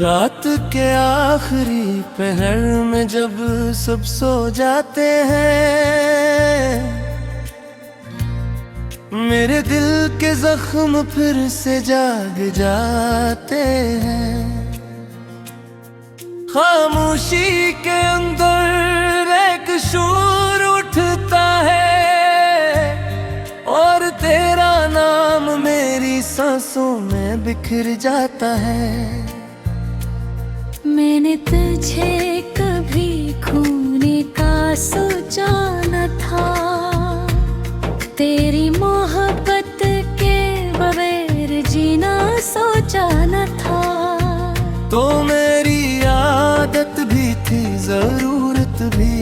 रात के आखिरी पहर में जब सब सो जाते हैं, मेरे दिल के जख्म फिर से जाग जाते हैं। खामोशी के अंदर एक शोर उठता है और तेरा नाम मेरी सांसों में बिखर जाता है। मैंने तुझे कभी खोने का सोचा न था, तेरी मोहब्बत के बगैर जीना सोचा न था। तो मेरी आदत भी थी, जरूरत भी,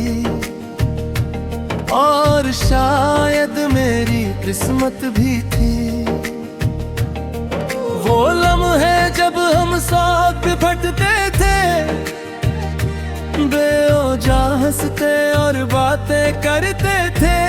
और शायद मेरी किस्मत भी थी। वो लम्हे जब हम साथ फटते थे, बेवजह हंसते और बातें करते थे।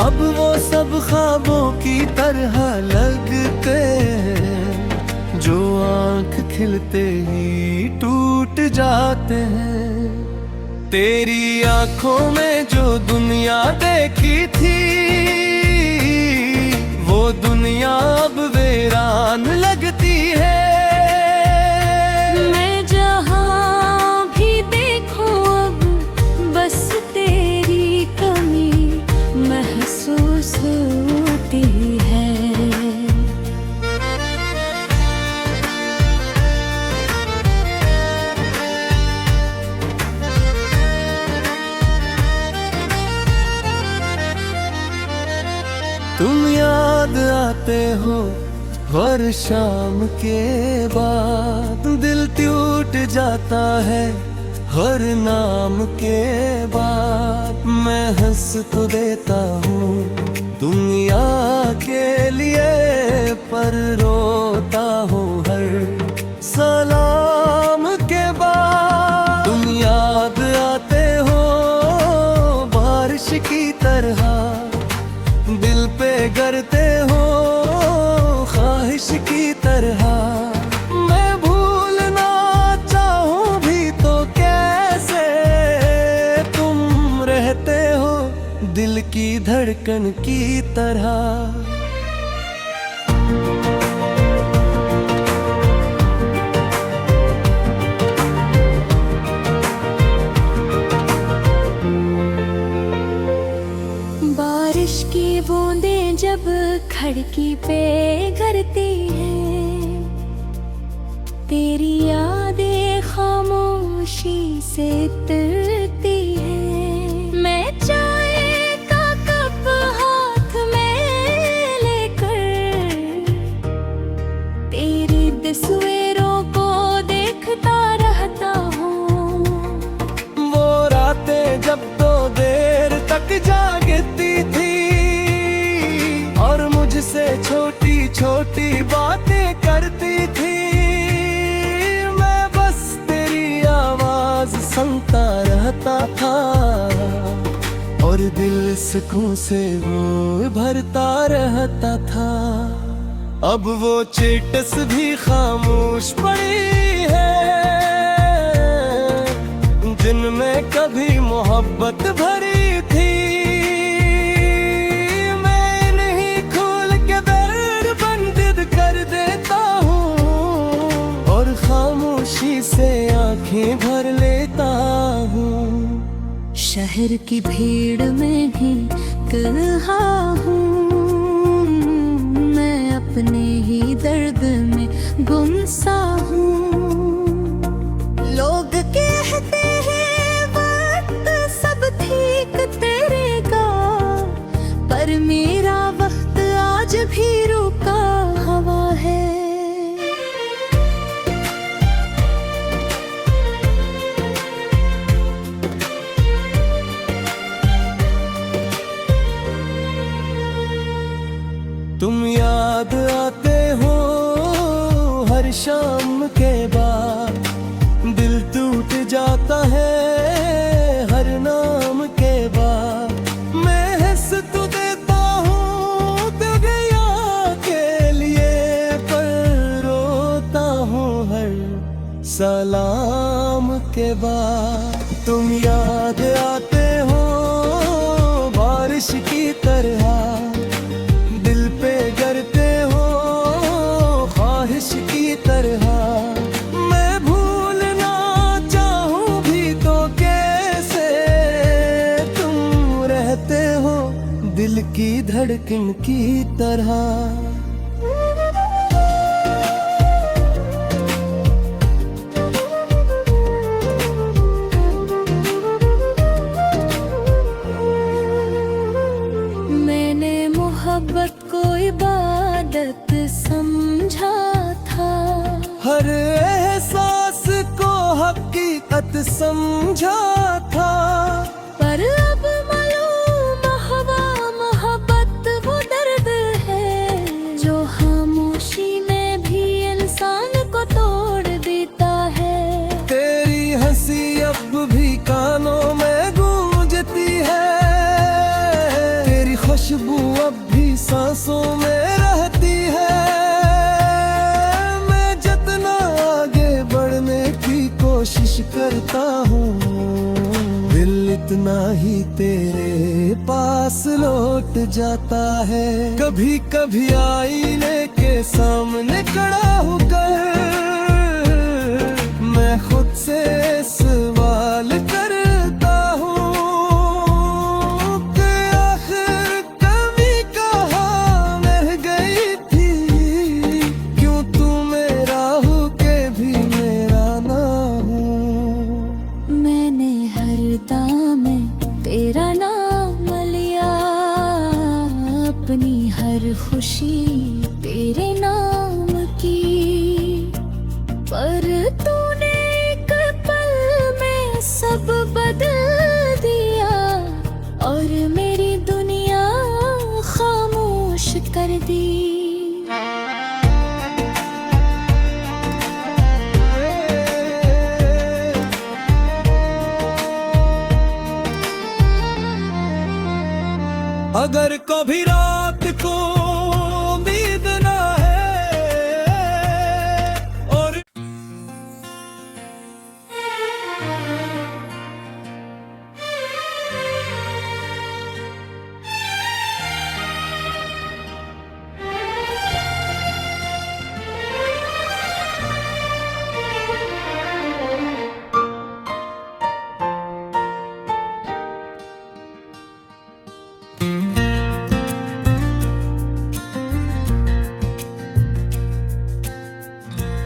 अब वो सब ख्वाबों की तरह लगते हैं, जो आंख खिलते ही टूट जाते हैं। तेरी आंखों में जो दुनिया देखी थी, वो दुनिया अब वीरान लगती है। मैं जहाँ भी देखूं अब बस तेरी कमी महसूस होती है। तुम याद आते हो हर शाम के बाद, दिल टूट जाता है हर नाम के बाद। मैं हंस तो देता हूँ दुनिया के लिए, पर रोता हूँ हर सलाम के बाद। तुम याद आते हो बारिश की तरह, दिल पे गिरते हो ख्वाहिश की तरह। मैं भूलना चाहूं भी तो कैसे, तुम रहते हो दिल की धड़कन की तरह। बारिश की बूंदें जब खिड़की पे गिरती हैं, तेरी यादें खामोशी से तरती हैं। मैं चाय का कप हाथ में लेकर तेरी तस्वीरों को देखता रहता हूँ। वो रातें जब तो देर तक जागती थी और मुझसे छोटी छोटी बातें करती थी। मैं बस तेरी आवाज सुनता रहता था और दिल सुकून से वो भरता रहता था। अब वो चेटस भी खामोश पड़ी है, जिनमें कभी मोहब्बत भरी थी। मैं नहीं खोल के दर्द बंद कर देता हूँ और खामोशी से आंखें भर लेता हूँ। शहर की भीड़ में भी कहा हूँ, मैं अपने ही दर्द में गुमसा हूँ। लोग कहते हैं वक्त सब ठीक तेरेगा, पर मेरा वक्त आज भी रुका हुआ है। तुम याद आते हो हर शाम के बाद, दिल टूट जाता है हर नाम के बाद। मैं हंस तो देता हूँ तेरे याद के लिए, पर रोता सलाम के बाद तुम याद आते हो बारिश की तरह, दिल पे गिरते हो ख्वाहिश की तरह। मैं भूलना चाहूं भी तो कैसे, तुम रहते हो दिल की धड़कन की तरह। मोहब्बत को इबादत समझा था, हर एहसास को हकीकत समझा था। पर अब मालूम हवा मोहब्बत वो दर्द है जो खामोशी में भी इंसान को तोड़ देता है। तेरी हंसी अब भी कानों में गूंजती है, तेरी खुशबू अब भी सांसों में रहती है। मैं जितना आगे बढ़ने की कोशिश करता हूँ, दिल इतना ही तेरे पास लौट जाता है। कभी कभी आईने के सामने खड़ा होकर मैं खुद से सवाल करता हूँ कि आखिर कभी कहाँ रह गई थी, क्यों तू मेरा हो के भी मेरा ना हो। मैंने हर दाम में तेरा नाम लिया, अपनी हर खुशी तेरे नाम की। पर तूने एक पल में सब बदल दिया और मेरी दुनिया खामोश कर दी। अगर कभी रात को उम्मीद ना है और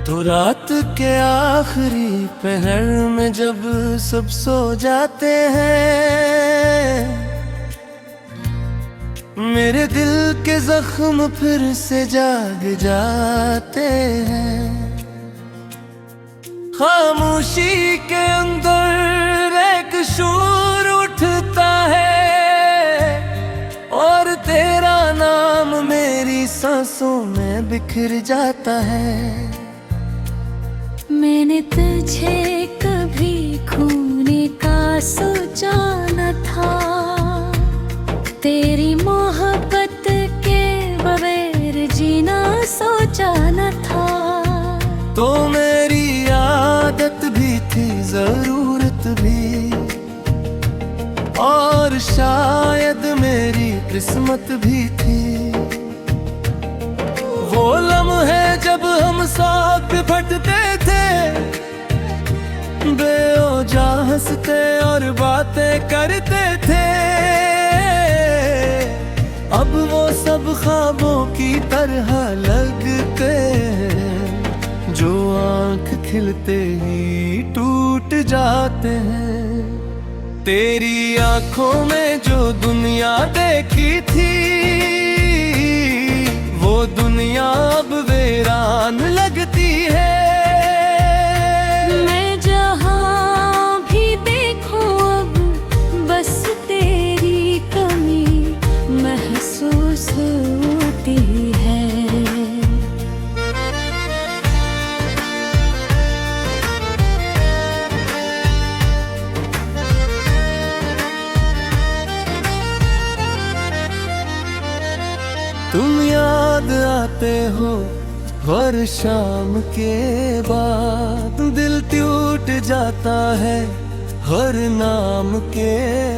तो रात के आखिरी पहर में जब सब सो जाते हैं, मेरे दिल के जख्म फिर से जाग जाते हैं। खामोशी के अंदर एक शोर उठता है और तेरा नाम मेरी सांसों में बिखर जाता है। मैंने तुझे कभी खोने का सोचा न था, तेरी मोहब्बत के बगैर जीना सोचा न था। तो मेरी आदत भी थी जरूरत भी, और शायद मेरी किस्मत भी थी। वो लम्हे जब हम साथ फटते थे, बेवजह हंसते और बातें करते थे। अब वो सब ख्वाबों की तरह लगते हैं जो आंख खिलते ही टूट जाते हैं। तेरी आंखों में जो दुनिया देखी थी, वो दुनिया अब वीरान लगती है। मैं जहाँ भी देखूं अब बस तेरी कमी महसूस होती है। तुम याद आते हो हर शाम के बाद, दिल जाता है हर नाम के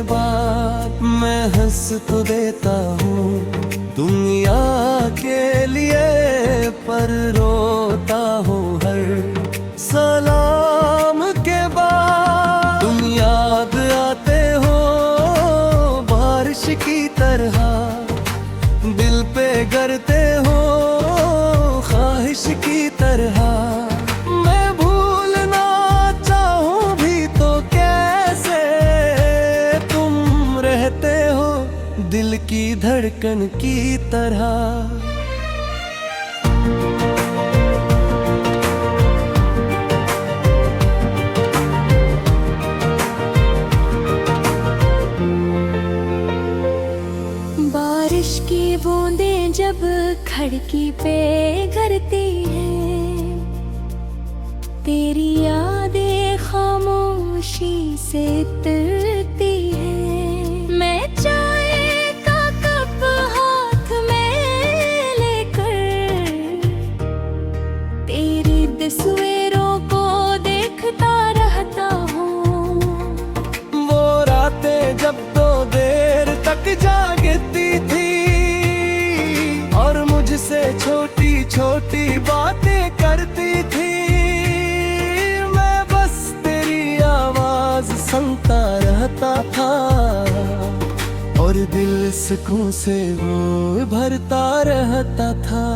बाद। मैं हंस तो देता हूँ दुनिया के लिए, पर रोता हूँ हर सलाम के बाद। तुम याद आते हो बारिश की तरह, दिल पे गिरते हो ख्वाहिश की तरह। मैं भूलना चाहूं भी तो कैसे, तुम रहते हो दिल की धड़कन की तरह। बारिश की बूंदें जब खिड़की पे गिरती हैं, तेरी यादें खामोशी से तरती हैं। मैं चाय का कप हाथ में लेकर तेरी तस्वीरों को देखता रहता हूँ। वो रातें जब तो देर तक जागती थी और मुझसे छोटी छोटी बातें करती थी। मैं बस तेरी आवाज सुनता रहता था और दिल सुकून से वो भरता रहता था।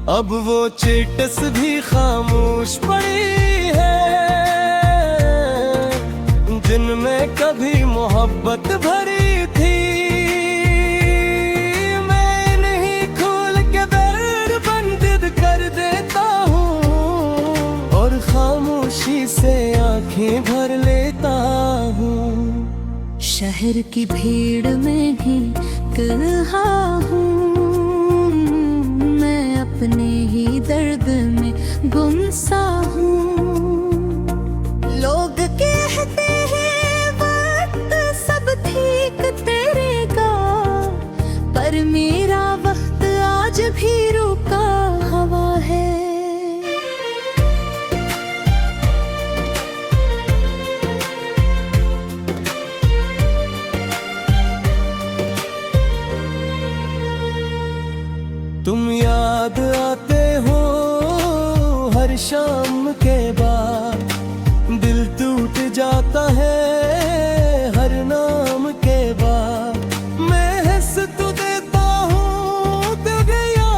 अब वो चिट्स भी खामोश पड़ी है जिनमें कभी मोहब्बत भरी थी। मैं नहीं खोल के दर्द बंद कर देता हूँ और खामोशी से आंखें भर लेता हूँ। शहर की भीड़ में ही कहा हूँ, मैं अपने ही दर्द में गुमसा हूँ। लोग कहते हैं वक्त सब ठीक तेरेगा, पर मेरा वक्त आज भी रुका हुआ है। तुम याद आते हो हर शाम के बाद, दिल टूट जाता है हर नाम के बाद। मैं हंस तो देता हूँ दुनिया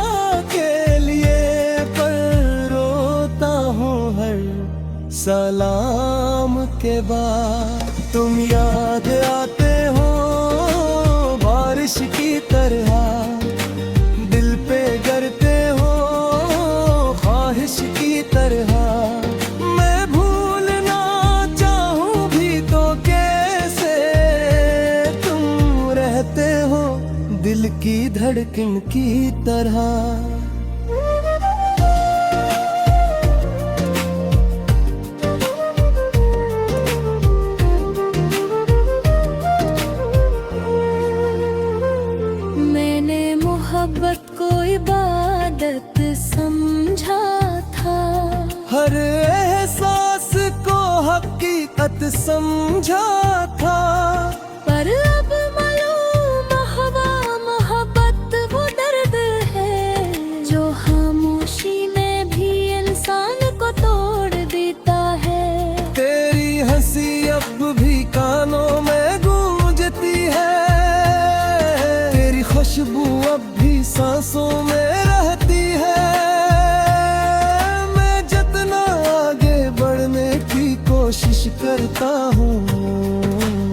के लिए, पर रोता हूँ हर सलाम के बाद। तुम याद आते हो बारिश की तरह, दिल पे गिरते हो ख्वाहिश की तरह। मैं भूलना चाहूं भी तो कैसे, तुम रहते हो दिल की धड़कन की तरह। मोहब्बत को इबादत समझा था, हर एहसास को हकीकत समझा था। पर अब मालूम हवा मोहब्बत वो दर्द है जो खामोशी में भी इंसान को तोड़ देता है। तेरी हंसी अब भी कानों में गूंजती है, तेरी खुशबू अब भी सांसों में रहती है। मैं जितना आगे बढ़ने की कोशिश करता हूँ,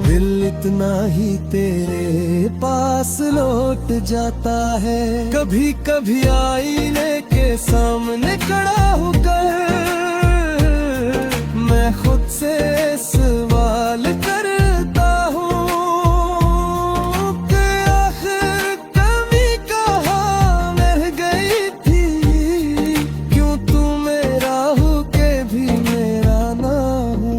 दिल इतना ही तेरे पास लौट जाता है। कभी कभी आईने के सामने खड़ा होकर मैं खुद से सवाल करता हूँ कि आखिर कमी कहाँ रह गई थी, क्यों तू मेरा हो के भी मेरा ना हो।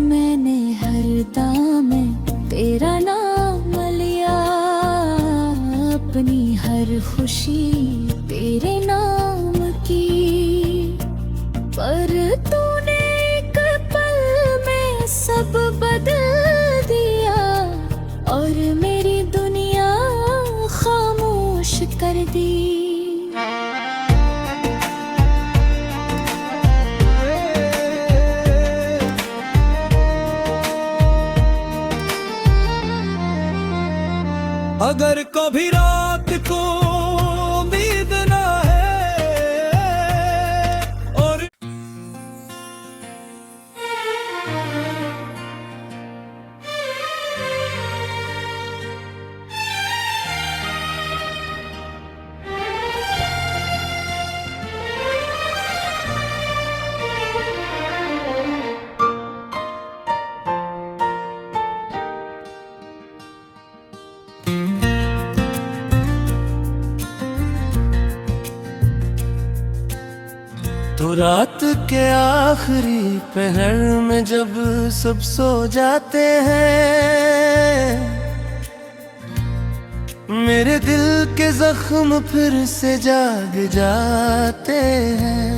मैंने हर दाम में तेरा नाम लिया, अपनी हर खुशी तेरे नाम की। अगर कभी रात को उम्मीद ना है और तो रात के आखिरी पहर में जब सब सो जाते हैं, मेरे दिल के जख्म फिर से जाग जाते हैं।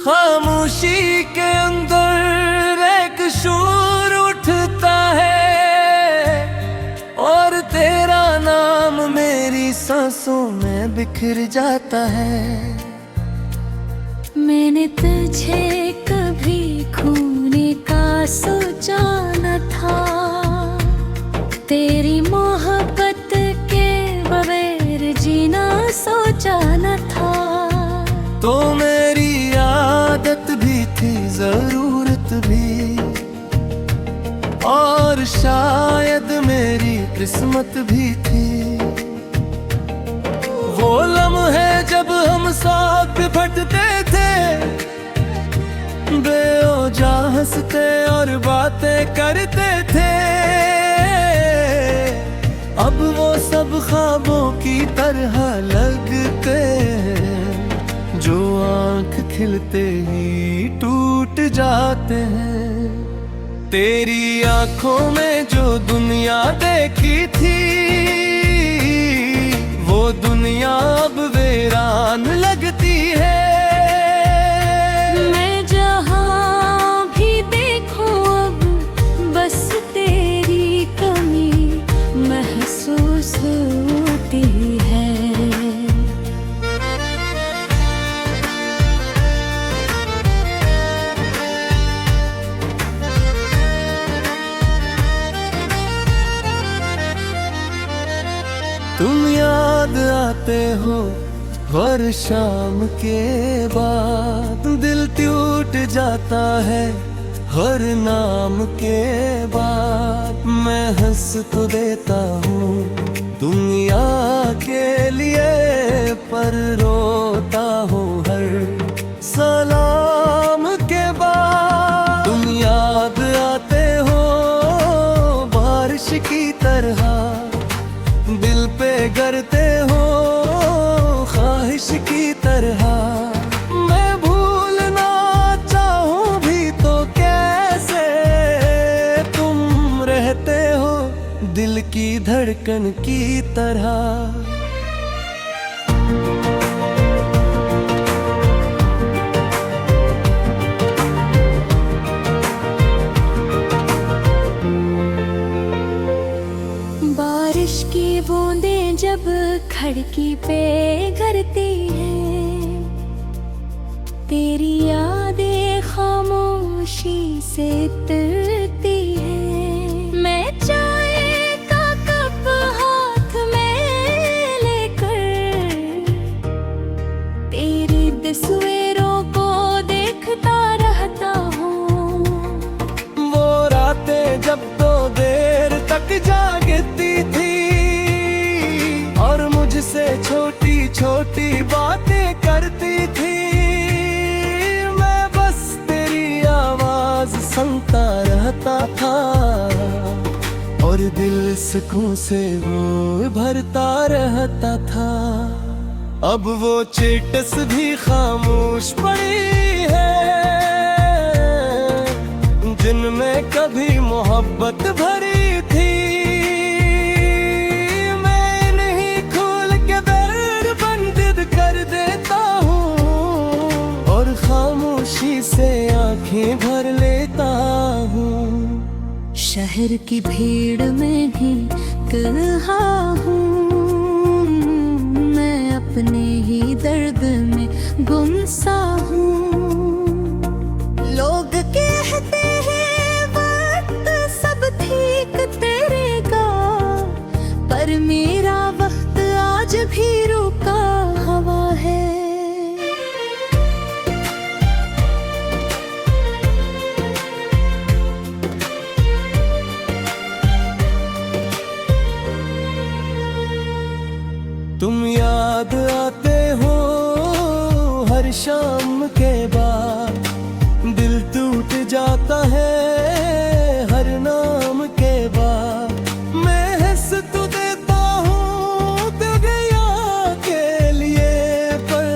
खामोशी के अंदर एक शोर उठता है और तेरा नाम मेरी सांसों में बिखर जाता है। मैंने तुझे कभी खोने का सोचा न था, तेरी मोहब्बत के बगैर जीना सोचा न था। तो मेरी आदत भी थी, जरूरत भी, और शायद मेरी किस्मत भी थी। वो लम्हे जब हम साथ फटते थे, बेवजह हंसते और बातें करते थे। अब वो सब ख्वाबों की तरह लगते हैं, जो आंख खिलते ही टूट जाते हैं। तेरी आंखों में जो दुनिया देखी थी, वो दुनिया अब वीरान लगती है। मैं जहाँ भी देखूं अब बस तेरी कमी महसूस होती है। तुम याद आते हो हर शाम के बाद, दिल टूट जाता है हर नाम के बाद। मैं हंस तो देता हूँ दुनिया के लिए, पर रोता हूँ हर सलाम के बाद। तुम याद आते हो बारिश की तरह, दिल पे गिरते हो ख्वाहिश की तरह। मैं भूलना चाहूं भी तो कैसे, तुम रहते हो दिल की धड़कन की तरह। बारिश की बूंदें जब खिड़की पे गिरती हैं, तेरी यादें खामोशी से तरती हैं। मैं चाय का कप हाथ में लेकर तेरी तस्वीरों को देखता रहता हूँ। वो रातें जब तो देर तक जागती थी और मुझसे छोटी छोटी बातें करती थी। मैं बस तेरी आवाज सुनता रहता था और दिल सुकून से वो भरता रहता था। अब वो चिट्स भी खामोश पड़ी है, जिनमें कभी मोहब्बत भरी थी। मैं नहीं खोल के दर बंद कर देता हूँ और खामोशी से आंखें भर लेता हूँ। शहर की भीड़ में भी कहा हूँ, मैं अपने ही दर्द में गुमसा हूँ। लोग कहते हैं वक्त सब ठीक तेरेगा, पर मेरा वक्त आज भी रुका हुआ है। तुम याद आते हो हर शाम के बाद, दिल टूट जाता है हर नाम के बाद। मैं हंस तो देता हूँ तेरे याद के लिए, पर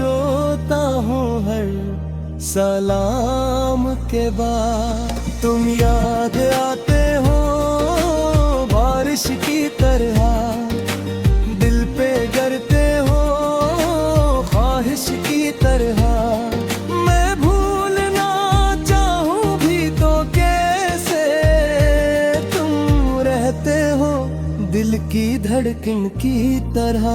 रोता हूँ हर सलाम के बाद। तुम याद आते हो बारिश की तरह, करते हो ख्वाहिश की तरह। मैं भूलना चाहूं भी तो कैसे, तुम रहते हो दिल की धड़कन की तरह।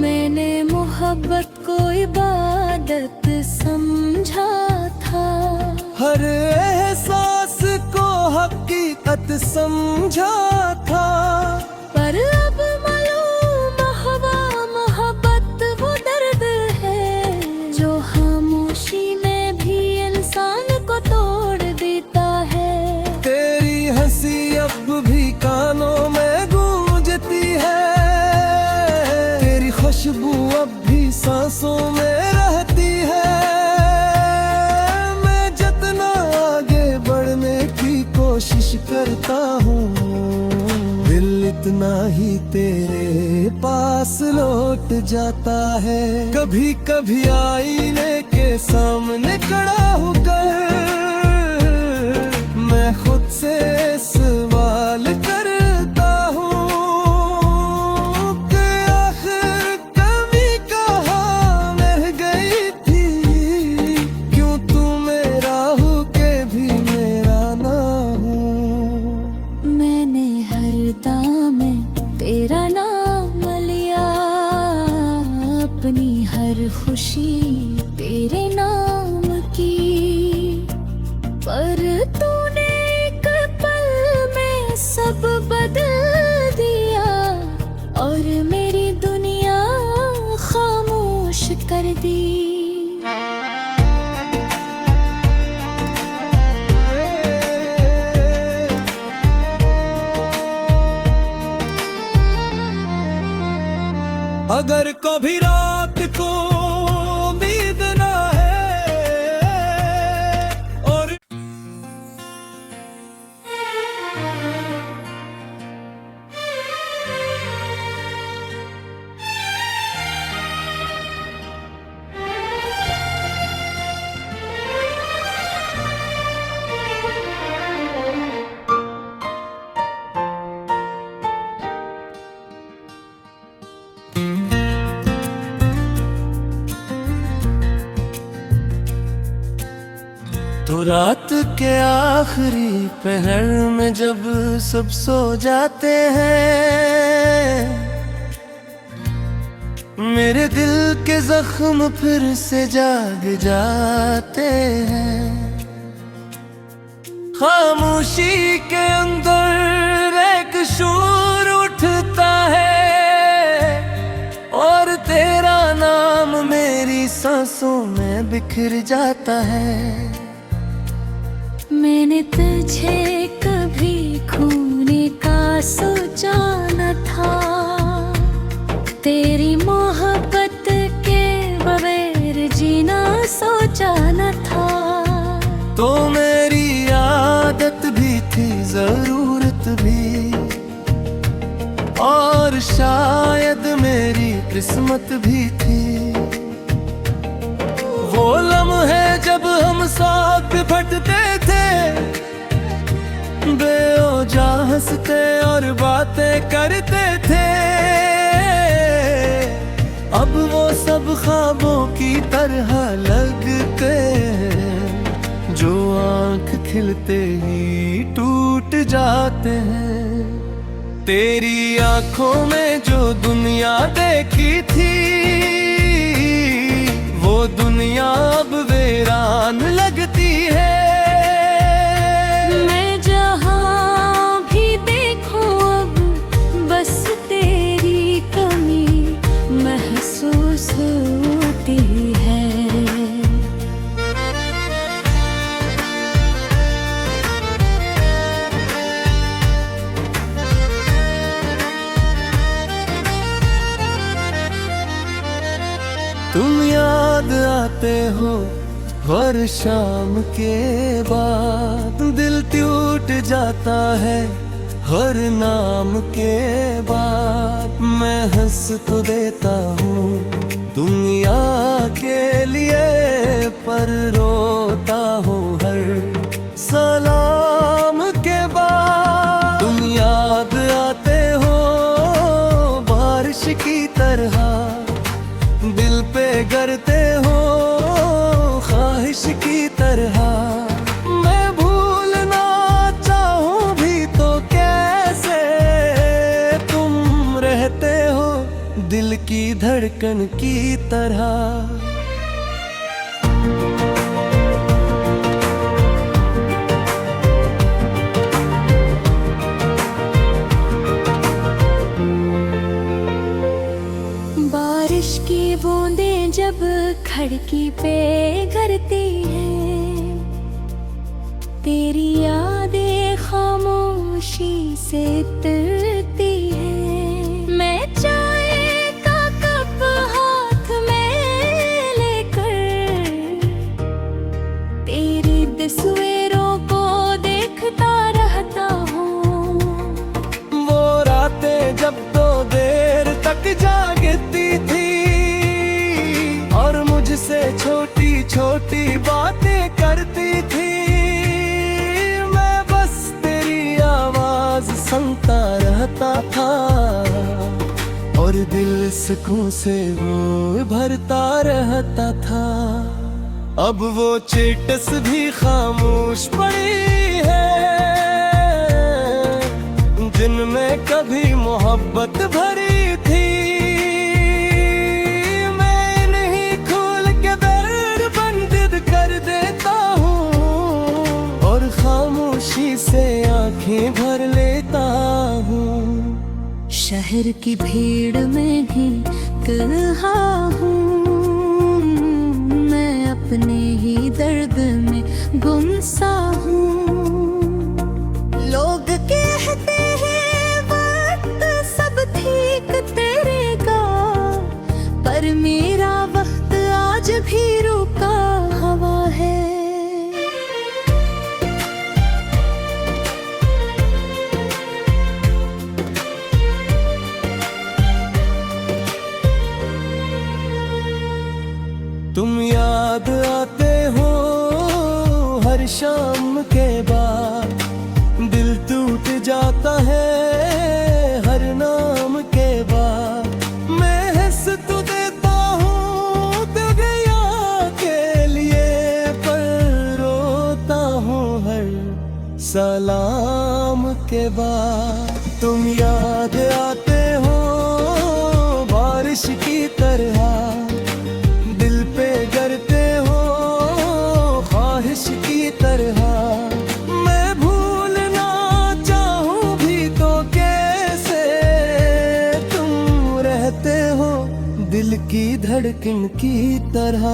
मैंने मोहब्बत को इबादत समझा था, हर एहसास को हकीकत समझा था। पर अब मालूम हुआ मोहब्बत वो दर्द है जो खामोशी में भी इंसान को तोड़ देता है। तेरी हंसी अब भी कानों में गूंजती है, तेरी खुशबू अब भी सांसों में रहती है। मैं जितना आगे बढ़ने की कोशिश करता हूँ, दिल इतना ही तेरे पास लौट जाता है। कभी कभी आईने के सामने खड़ा होकर मैं खुद से सवाल करता हूँ कि आखिर कमी कहाँ रह गई थी, क्यों तू मेरा हो के भी मेरा ना हो। मैंने हर दाम में तेरा नाम लिया, अपनी हर खुशी तेरे नाम की। पर तूने एक पल में सब बदल दिया और मेरी दुनिया खामोश कर दी। अगर कभी रात को उम्मीद ना है और तो रात के आखिरी पहर में जब सब सो जाते हैं, मेरे दिल के जख्म फिर से जाग जाते हैं। खामोशी के अंदर एक शोर उठता है और तेरा नाम मेरी सांसों में बिखर जाता है। मैंने तुझे कभी खोने का सोचा न था, तेरी मोहब्बत के बगैर जीना सोचा न था। तो मेरी आदत भी थी, जरूरत भी, और शायद मेरी किस्मत भी थी। वो लम्हे जब हम साथ फटते थे, बेवजह हंसते और बातें करते थे। अब वो सब ख्वाबों की तरह लगते हैं जो आंख खिलते ही टूट जाते हैं। तेरी आंखों में जो दुनिया देखी थी, वो दुनिया अब वीरान लगती है। मैं जहाँ भी देखूं अब बस तेरी कमी महसूस होती है। तुम याद आते हो हर शाम के बाद, दिल टूट जाता है हर नाम के बाद। मैं हंस तो देता हूँ दुनिया के लिए, पर रोता हूँ हर सलाम के बाद। तुम याद आते हो बारिश की तरह, दिल पे गिरते हो ख्वाहिश की तरह। मैं भूलना चाहूं भी तो कैसे, तुम रहते हो दिल की धड़कन की तरह। बारिश की बूंदें जब खिड़की पे गिरती हैं, तेरी यादें खामोशी से तरती हैं। मैं चाय का कप हाथ में लेकर तेरी तस्वीरों को देखता रहता हूँ। वो रातें जब तो देर तक जागती थी, और मुझसे छोटी छोटी बातें करती थी। मैं बस तेरी आवाज सुनता रहता था, और दिल सुकून से वो भरता रहता था। अब वो चेटस भी खामोश पड़ी है, जिनमें कभी मोहब्बत भरी थी। मैं नहीं खोल के दर बंद कर देता हूँ, और खामोशी से आंखें भर लेता हूँ। शहर की भीड़ में ही कहा हूँ, मैं अपने ही दर्द में गुमसा हूँ। लोग कहते हैं वक्त सब ठीक तेरेगा, पर मेरा वक्त आज भी रुका हुआ है। तुम याद आते हो हर शाम के बाद, दिल टूट जाता है हर नाम के बाद। मैं हंस तो देता हूँ दुनिया के लिए, पर रोता हूँ हर सलाम के बाद। तुम याद आते हो बारिश की तरह, दिल पे गिरते हो ख्वाहिश की तरह। मैं भूलना चाहूं भी तो कैसे, तुम रहते हो दिल की धड़कन की तरह।